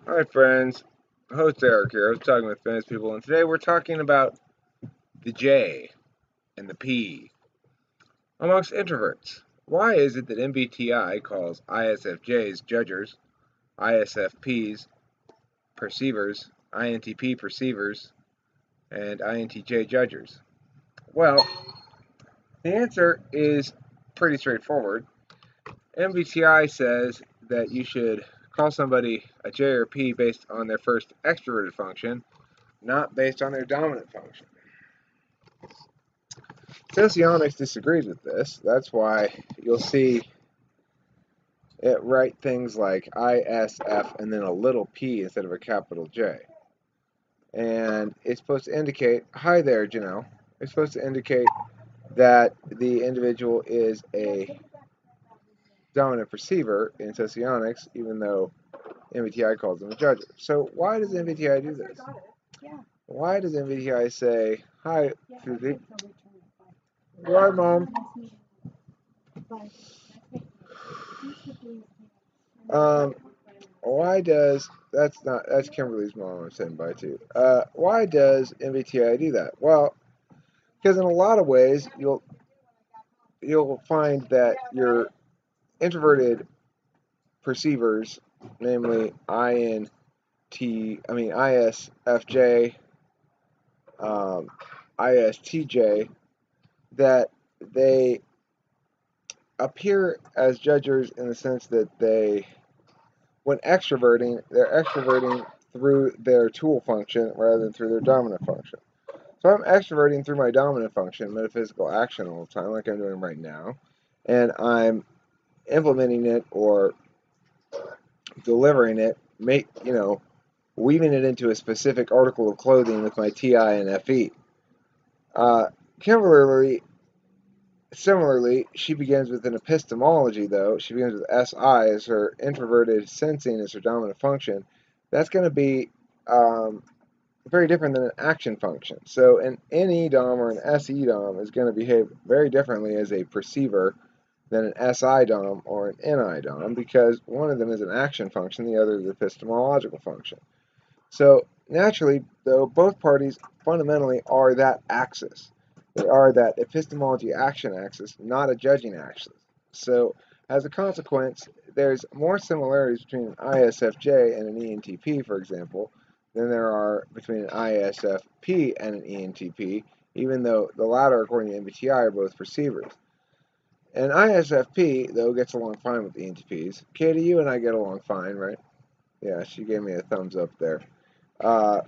Hi friends, host Eric here. I was talking with famous people, and today we're talking about the J and the P amongst introverts. Why is it that MBTI calls ISFJs judgers, ISFPs perceivers, INTP perceivers, and INTJ judgers? Well, the answer is pretty straightforward. MBTI says that you should call somebody a J or P based on their first extroverted function, not based on their dominant function. Socionics disagrees with this. That's why you'll see it write things like ISF and then a little p instead of a capital J. And it's supposed to indicate, hi there, Janelle. It's supposed to indicate that the individual is a dominant perceiver in socionics, even though MBTI calls them a judger. So why does MBTI do this? Why does MBTI say, hi, Susie? Hi, Mom. Um, why does that's Kimberly's mom I'm saying bye to. Why does MBTI do that? Well, because in a lot of ways you'll find that your introverted perceivers, namely ISFJ, ISTJ, that they appear as judgers in the sense that when extroverting, they're extroverting through their tool function rather than through their dominant function. So I'm extroverting through my dominant function, metaphysical action all the time, like I'm doing right now, and I'm implementing it or delivering it, weaving it into a specific article of clothing with my TI and FE. Uh, Similarly, she begins with an epistemology, though. She begins with SI as her introverted sensing as her dominant function. That's going to be very different than an action function. So an NE DOM or an SE DOM is going to behave very differently as a perceiver than an SI DOM or an NI DOM because one of them is an action function, the other is an epistemological function. So naturally, though, both parties fundamentally are that axis. They are that epistemology action axis, not a judging axis. So as a consequence, there's more similarities between an ISFJ and an ENTP, for example, than there are between an ISFP and an ENTP, even though the latter, according to MBTI, are both perceivers. An ISFP, though, gets along fine with ENTPs. Katie, you and I get along fine, right? Yeah, she gave me a thumbs up there. Uh,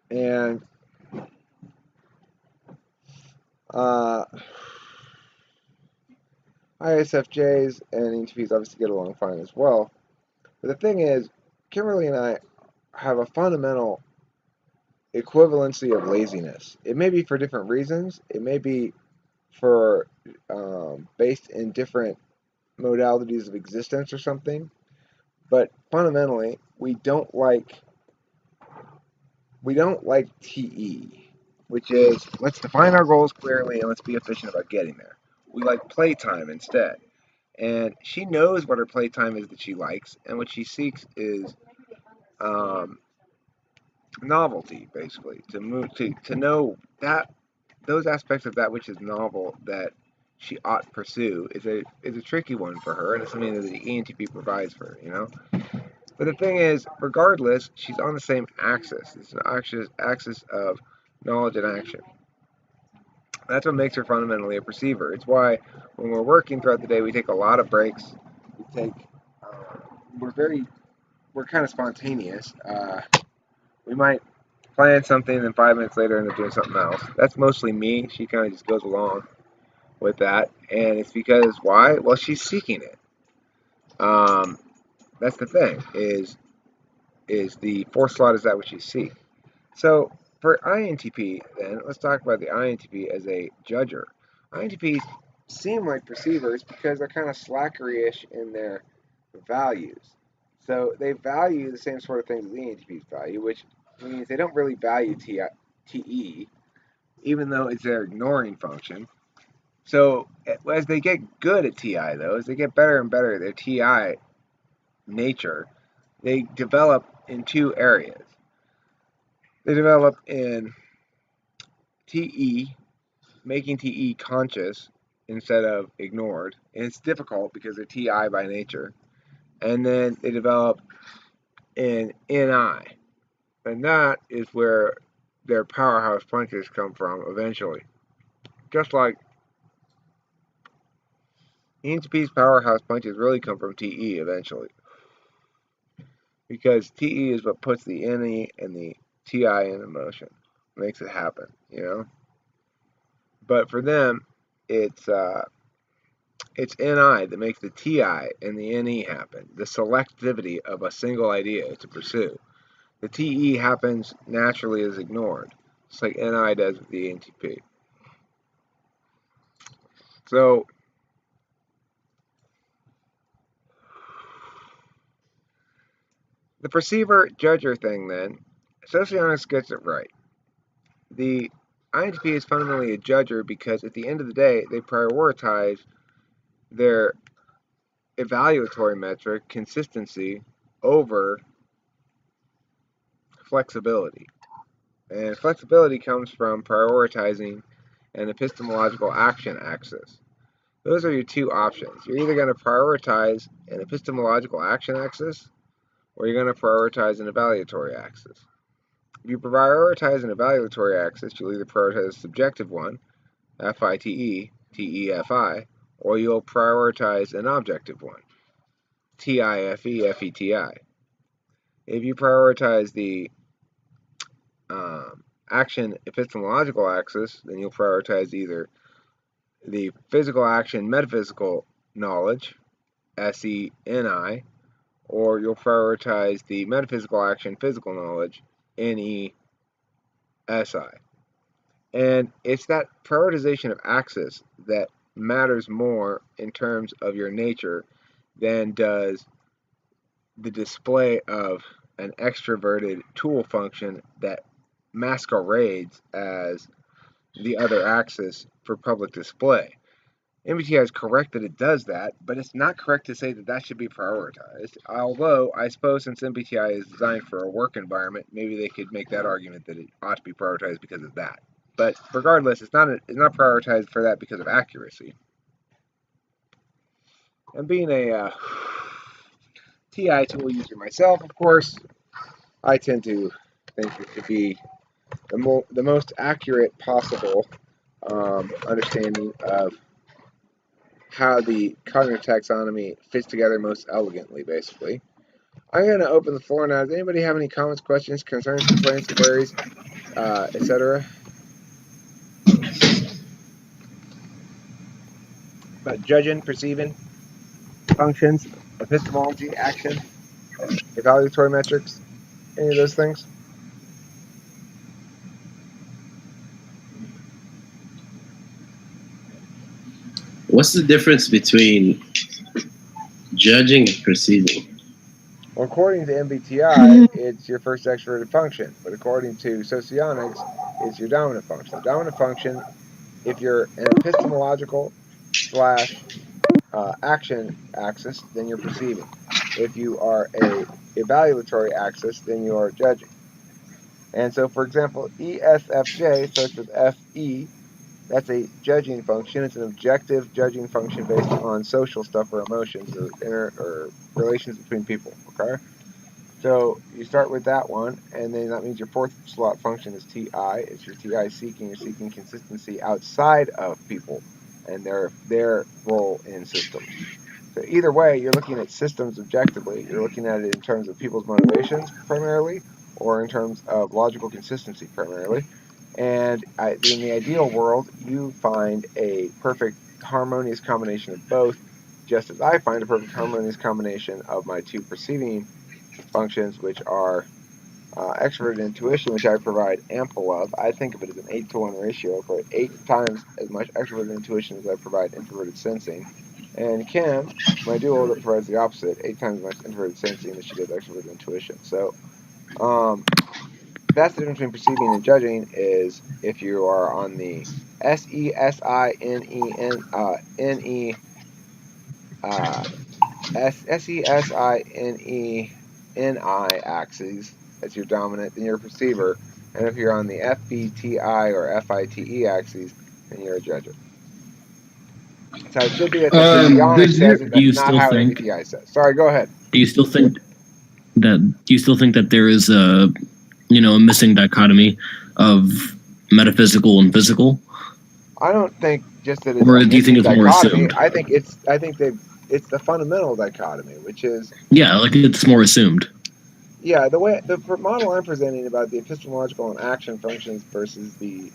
and uh, ISFJs and ENTPs obviously get along fine as well. But the thing is, Kimberly and I have a fundamental equivalency of laziness. It may be for different reasons. It may be for based in different modalities of existence or something. But fundamentally, we don't like TE, which is let's define our goals clearly and let's be efficient about getting there. We like playtime instead. And she knows what her playtime is that she likes, and what she seeks is um, novelty, basically, to know that those aspects of that which is novel that she ought to pursue is a tricky one for her, and it's something that the ENTP provides for her. But the thing is, regardless, she's on the same axis. It's an axis of knowledge and action. That's what makes her fundamentally a perceiver. It's why when we're working throughout the day, we take a lot of breaks. We take, uh, we're kind of spontaneous. We might plan something, and then 5 minutes later end up doing something else. That's mostly me. She kind of just goes along with that, and it's because why? Well, she's seeking it. Um, that's the thing. Is the fourth slot is that which you seek. So for INTP, then let's talk about the INTP as a judger. INTPs seem like perceivers because they're kind of slackery-ish in their values. So they value the same sort of things as ENTPs value, which means they don't really value TE, even though it's their ignoring function. So as they get good at TI, though, as they get better and better at their TI nature, they develop in two areas. They develop in TE, making TE conscious instead of ignored. And it's difficult because they're TI by nature. And then they develop in NI. And that is where their powerhouse punches come from eventually. Just like ENTP's powerhouse punches really come from TE eventually. Because TE is what puts the NE and the TI into motion. Makes it happen, you know? But for them, it's NI that makes the TI and the NE happen. The selectivity of a single idea to pursue. The TE happens naturally as ignored. Just like NI does with the ENTP. So the perceiver-judger thing then, Socionics gets it right. The INTP is fundamentally a judger because at the end of the day, they prioritize their evaluatory metric, consistency, over flexibility. And flexibility comes from prioritizing an epistemological action axis. Those are your two options. You're either going to prioritize an epistemological action axis or you're going to prioritize an evaluatory axis. If you prioritize an evaluatory axis, you'll either prioritize a subjective one, FITE, TEFI, or you'll prioritize an objective one, TIFE, FETI. If you prioritize the action epistemological axis, then you'll prioritize either the physical action metaphysical knowledge, SENI, or you'll prioritize the metaphysical action physical knowledge, NESI. And it's that prioritization of axis that matters more in terms of your nature than does the display of an extroverted tool function that masquerades as the other axis for public display. MBTI is correct that it does that, but it's not correct to say that that should be prioritized. Although, I suppose since MBTI is designed for a work environment, maybe they could make that argument that it ought to be prioritized because of that. But regardless, it's not prioritized for that because of accuracy. And being a TI tool user myself, of course, I tend to think it to be the most accurate possible understanding of how the cognitive taxonomy fits together most elegantly, basically. I'm going to open the floor now. Does anybody have any comments, questions, concerns, complaints, queries, etc.? About judging, perceiving, functions, epistemology, action, evaluatory metrics, any of those things? What's the difference between judging and perceiving? Well, according to MBTI, it's your first extroverted function, but according to Socionics, it's your dominant function. The dominant function, if you're an epistemological / action axis, then you're perceiving. If you are a evaluatory axis, then you are judging. And so, for example, ESFJ starts with FE. That's a judging function. It's an objective judging function based on social stuff or emotions or relations between people. Okay. So you start with that one, and then that means your fourth slot function is TI. It's your TI seeking. You're seeking consistency outside of people and their role in systems. So either way, you're looking at systems objectively. You're looking at it in terms of people's motivations primarily, or in terms of logical consistency primarily. And in the ideal world, you find a perfect harmonious combination of both, just as I find a perfect harmonious combination of my two perceiving functions, which are extroverted intuition, which I provide ample of. I think of it as an 8-to-1 ratio, but 8 times as much extroverted intuition as I provide introverted sensing. And Kim, my duo, that provides the opposite, 8 times as much introverted sensing as she does extroverted intuition. So that's the difference between perceiving and judging, is if you are on the SESINE NI axes as your dominant, then you're a perceiver. And if you're on the FBTI or FITE axes, then you're a judger. That's how it should be. That's how Socionics says it. Do you That's not still how think? MBTI says. Sorry, go ahead. Do you still think that there is a missing dichotomy of metaphysical and physical? I don't think just that it's Or a do you think missing it's more dichotomy. assumed? I think it's the fundamental dichotomy, which is Yeah, like it's more assumed. yeah, the model I'm presenting about the epistemological and action functions versus the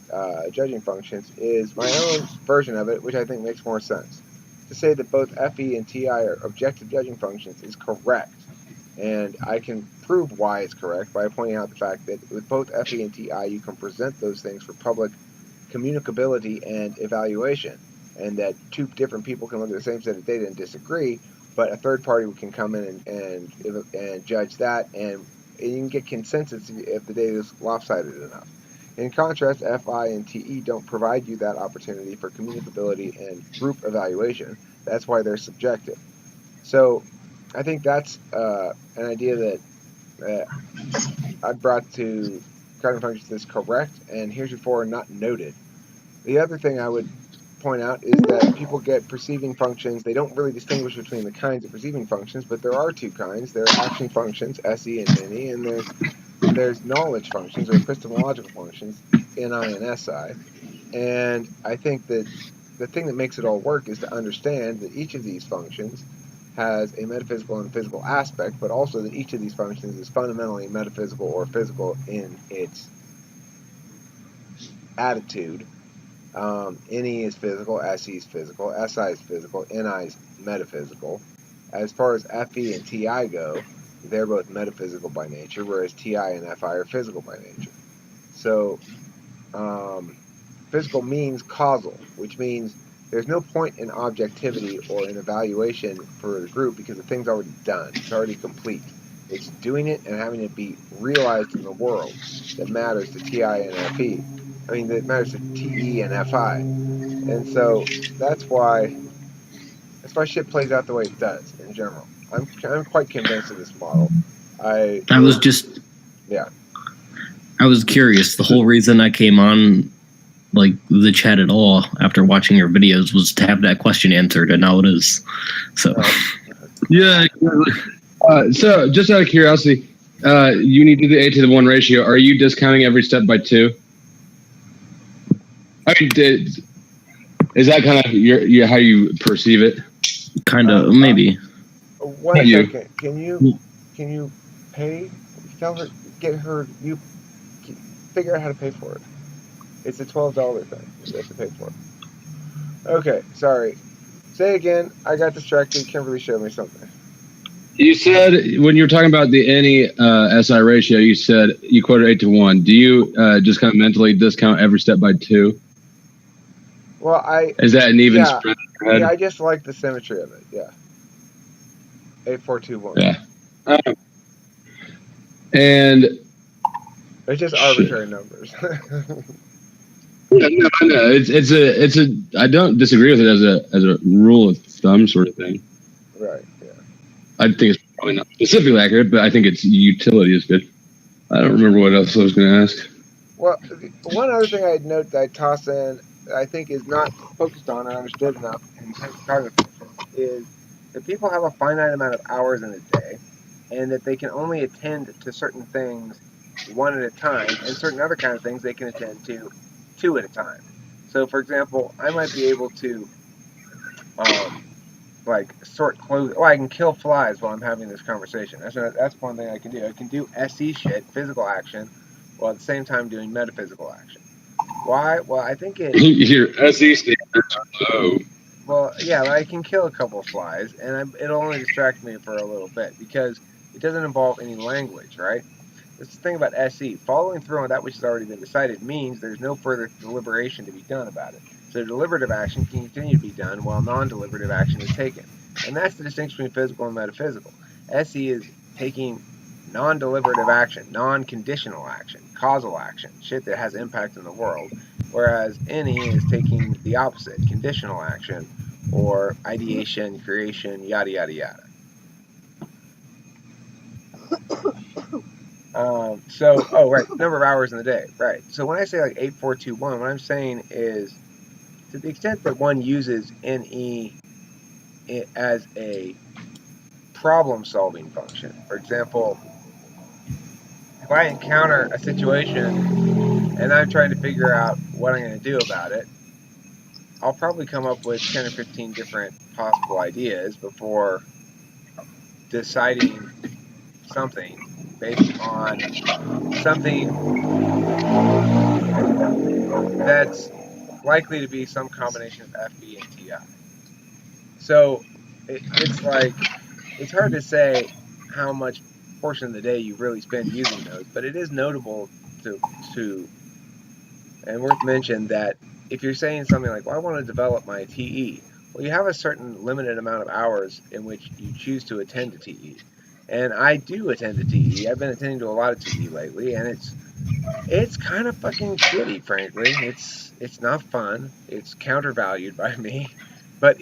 judging functions is my own version of it, which I think makes more sense. To say that both FE and TI are objective judging functions is correct, and I can prove why it's correct by pointing out the fact that with both FE and TI, you can present those things for public communicability and evaluation, and that two different people can look at the same set of data and disagree, but a third party can come in and judge that, and you can get consensus if the data is lopsided enough. In contrast, FI and TE don't provide you that opportunity for communicability and group evaluation. That's why they're subjective. So I think that's an idea that I brought to cognitive functions that's correct and heretofore not noted. The other thing I would point out is that people get perceiving functions. They don't really distinguish between the kinds of perceiving functions, but there are two kinds. There are action functions, SE and NE, and there's knowledge functions or epistemological functions, NI and SI. And I think that the thing that makes it all work is to understand that each of these functions has a metaphysical and physical aspect, but also that each of these functions is fundamentally metaphysical or physical in its attitude. NE is physical, SE is physical, SI is physical, NI is metaphysical. As far as FE and TI go, they're both metaphysical by nature, whereas TI and FI are physical by nature. So, physical means causal, which means there's no point in objectivity or in evaluation for the group because the thing's already done. It's already complete. It's doing it and having it be realized in the world that matters to TI and FE. I mean, that matters to TE and FI. And so that's why shit plays out the way it does in general. I'm quite convinced of this model. I was curious. The whole reason I came on like the chat at all after watching your videos was to have that question answered, and now it is. So yeah. So just out of curiosity, you need to do the 8 to the 1 ratio. Are you discounting every step by 2? I mean, is that kind of your how you perceive it? Kind of, maybe. One second. Can you pay? Tell her, you figure out how to pay for it. It's a $12 thing. You have to pay for it. Okay, sorry. Say again. I got distracted. Kimberly showed me something. You said when you were talking about the NE SI ratio, you said you quoted 8 to 1. Do you just kind of mentally discount every step by 2? Well, is that an even spread? Yeah, I just like the symmetry of it. Yeah. 8, 4, 2, 1. Yeah. And it's just arbitrary numbers. No, it's a. I don't disagree with it as a rule of thumb sort of thing. Right. Yeah. I think it's probably not specifically accurate, but I think its utility is good. I don't remember what else I was going to ask. Well, one other thing I'd note that I toss in, I think is not focused on or understood enough in cognitive is that people have a finite amount of hours in a day, and that they can only attend to certain things one at a time, and certain other kind of things they can attend to 2 at a time. So, for example, I might be able to sort clothes. Oh, I can kill flies while I'm having this conversation. That's one thing I can do. I can do SE shit, physical action, while at the same time doing metaphysical action. Why? Well, I think your SE standards are low. Well, yeah, I can kill a couple of flies, and it'll only distract me for a little bit because it doesn't involve any language, right? That's the thing about SE. Following through on that which has already been decided means there's no further deliberation to be done about it. So deliberative action can continue to be done while non-deliberative action is taken. And that's the distinction between physical and metaphysical. SE is taking non-deliberative action, non-conditional action, causal action, shit that has impact in the world, whereas NE is taking the opposite, conditional action, or ideation, creation, yada, yada, yada. Right, number of hours in the day, right. So when I say like 8421, what I'm saying is to the extent that one uses NE as a problem-solving function. For example, if I encounter a situation and I'm trying to figure out what I'm going to do about it, I'll probably come up with 10 or 15 different possible ideas before deciding something based on something that's likely to be some combination of FB and TI. So it's like, it's hard to say how much portion of the day you really spend using those, but it is notable to and worth mention that if you're saying something like, well, I want to develop my TE, well, you have a certain limited amount of hours in which you choose to attend to TE. And I do attend to TE. I've been attending to a lot of TE lately, and it's kind of fucking shitty, frankly. It's not fun. It's countervalued by me, but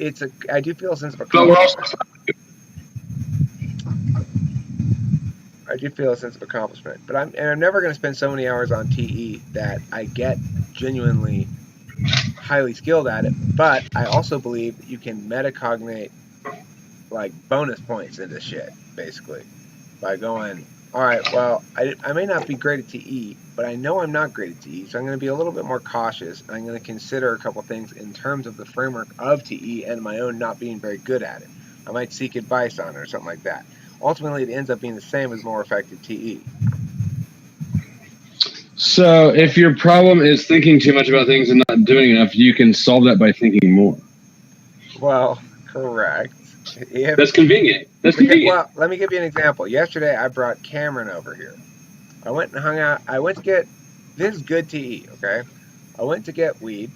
I do feel a sense of accomplishment. I do feel a sense of accomplishment, but I'm never going to spend so many hours on TE that I get genuinely highly skilled at it. But I also believe that you can metacognate like bonus points into shit, basically, by going, all right, well, I may not be great at TE, but I know I'm not great at TE, so I'm going to be a little bit more cautious, and I'm going to consider a couple things in terms of the framework of TE and my own not being very good at it. I might seek advice on it or something like that. Ultimately, it ends up being the same as more effective TE. So if your problem is thinking too much about things and not doing enough, you can solve that by thinking more. Well, correct. That's convenient. That's convenient. Well, let me give you an example. Yesterday, I brought Cameron over here. I went and hung out. I went to get, this is good TE, okay? I went to get weed.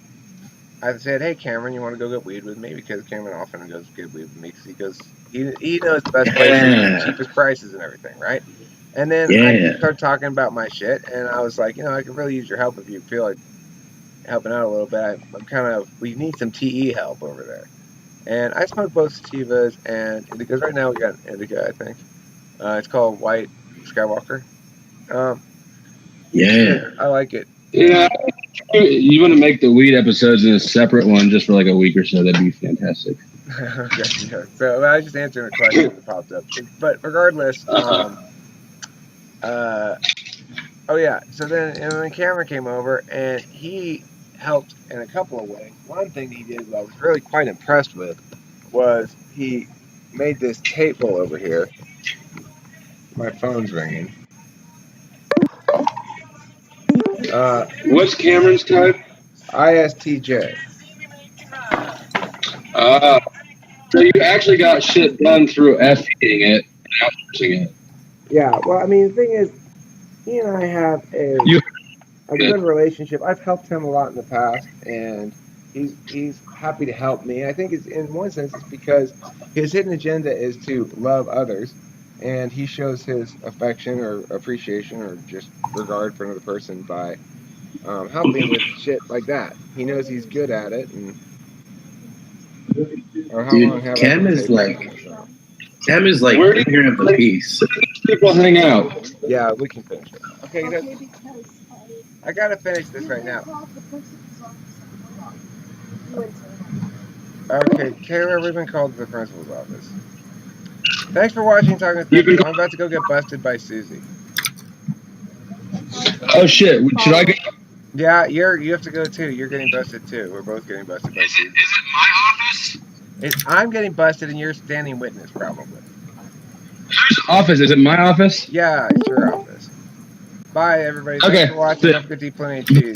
I said, hey, Cameron, you want to go get weed with me? Because Cameron often goes to get weed with me because he knows the best places, the cheapest prices and everything, right? And then I started talking about my shit, and I was like, I could really use your help if you feel like helping out a little bit. We need some TE help over there. And I smoke both sativas and indicas. Right now we got an indica, I think. It's called White Skywalker. I like it. Yeah, you want to make the weed episodes in a separate one just for like a week or so? That'd be fantastic. Okay, yeah. So I was just answering a question that popped up. But regardless, oh yeah. So then Cameron came over and he helped in a couple of ways. One thing he did that I was really quite impressed with was he made this table over here. My phone's ringing. What's Cameron's type? ISTJ. So you actually got shit done through FPing it and outsourcing it. Yeah, well, I mean, the thing is, he and I have a good relationship. I've helped him a lot in the past, and he's happy to help me. I think it's, in one sense, it's because his hidden agenda is to love others, and he shows his affection or appreciation or just regard for another person by helping with shit like that. He knows he's good at it, and Cam is like where do bringer of the peace. people hang out? Yeah, we can finish it. Okay, I gotta finish this right now. Okay, Kayla, we've been called to the principal's office. Thanks for watching Talking with Principal. I'm about to go get busted by Susie. Oh shit! Should I go? Yeah, you have to go too. You're getting busted too. We're both getting busted by Susie. Is it my office? I'm getting busted and you're standing witness, probably. Whose office? Is it my office? Yeah, it's your office. Bye, everybody. Okay. Thanks for watching. Have a good deep plenty of cheese.